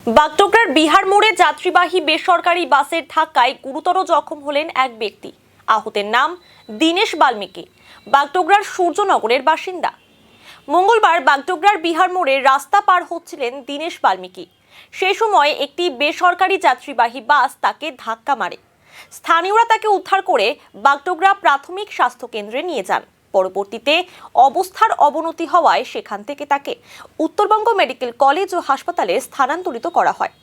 বাগডোগরার বিহার মোড়ে যাত্রীবাহী বেসরকারি বাসের ধাক্কায় গুরুতর জখম হলেন এক ব্যক্তি। আহতের নাম দীনেশ বাল্মীকি, বাগডোগরার সূর্যনগরের বাসিন্দা। মঙ্গলবার বাগডোগরার বিহার মোড়ে রাস্তা পার হচ্ছিলেন দীনেশ বাল্মীকি। সেই সময় একটি বেসরকারি যাত্রীবাহী বাস তাকে ধাক্কা মারে। স্থানীয়রা তাকে উদ্ধার করে বাগডোগরা প্রাথমিক স্বাস্থ্য কেন্দ্রে নিয়ে যান। পরবর্তীতে অবস্থার অবনতি হওয়ায় সেখান থেকে তাকে উত্তরবঙ্গ মেডিকেল কলেজ ও হাসপাতালে স্থানান্তরিত করা হয়।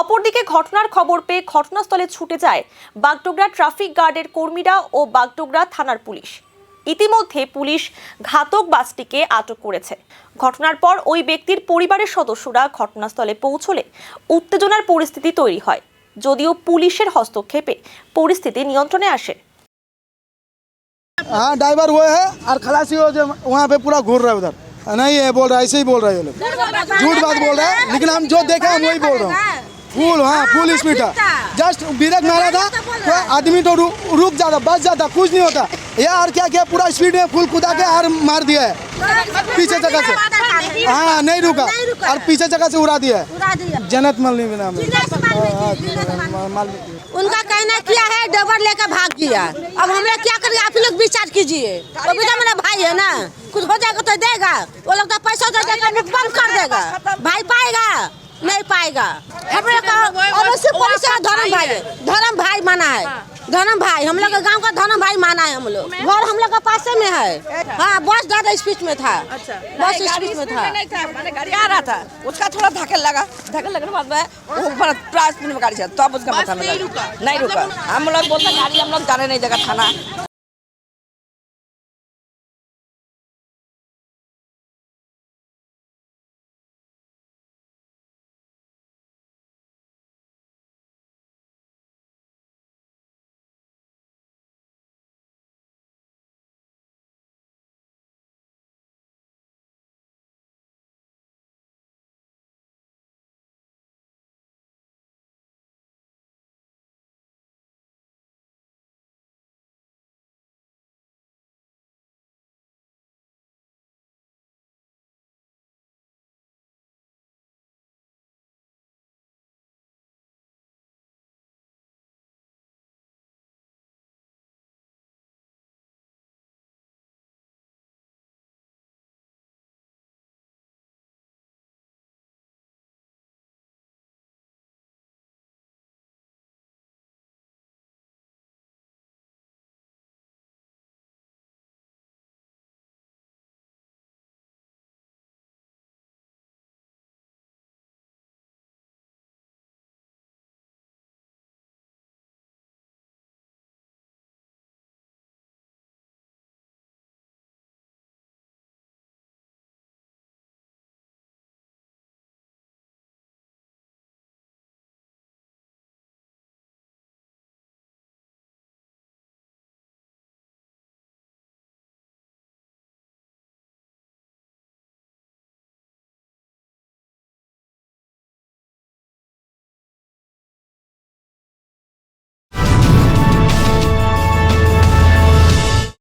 অপরদিকে ঘটনার খবর পেয়ে ঘটনাস্থলে ছুটে যায় বাগডোগরা ট্রাফিক গার্ডের কর্মীরা ও বাগডোগরা থানার পুলিশ। ইতিমধ্যে পুলিশ ঘাতক বাসটিকে আটক করেছে। ঘটনার পর ওই ব্যক্তির পরিবারের সদস্যরা ঘটনাস্থলে পৌঁছলে উত্তেজনার পরিস্থিতি তৈরি হয়, যদিও পুলিশের হস্তক্ষেপে পরিস্থিতি নিয়ন্ত্রণে আসে। हाँ ड्राइवर वो है और खलासी वो जो वहाँ पे पूरा घूर रहा है उधर। नहीं है बोल रहा है, ऐसे ही बोल रहे हैं ये लोग, झूठ बात बोल रहा है। लेकिन हम जो देखे हम वही बोल रहे हैं। फुल हाँ फुल स्पीड था, जस्ट ब्रेक मारा था तो आदमी तो रुक जाता, बच जाता, कुछ नहीं होता। यार क्या किया, पूरा स्पीड में फुल कुदा के और मार दिया है पीछे जगह से। हाँ नहीं रुका और पीछे जगह से उड़ा दिया है। जन्नत मल्लिक नाम है। उनका कहना किया है डबर लेकर भाग गया। अब हम लोग क्या करें, आप लोग विचार कीजिए। वो भी तो मेरा भाई है ना, कुछ हो जाएगा तो देगा, वो लोग तो पैसा तो देगा, मुख बंद कर देगा। भाई पाएगा नहीं पाएगा। हम लोग का अवश्य पुलिस का धर्म भाई है, धर्म भाई माना है, धर्म भाई हम लोग का गांव का धर्म भाई माना है। हम लोग घर हम लोग का पास में है। हाँ बस ज्यादा स्पीड में था, बस स्पीड में था, गाड़ी आ रहा था, उसका थोड़ा धक्का लगा, धक्का लगने के बाद में ऊपर प्राइस में गाड़ी चला, तब उसका माथा में नहीं रुका। हम लोग बोलते गाड़ी हम लोग जाने नहीं देगा थाना,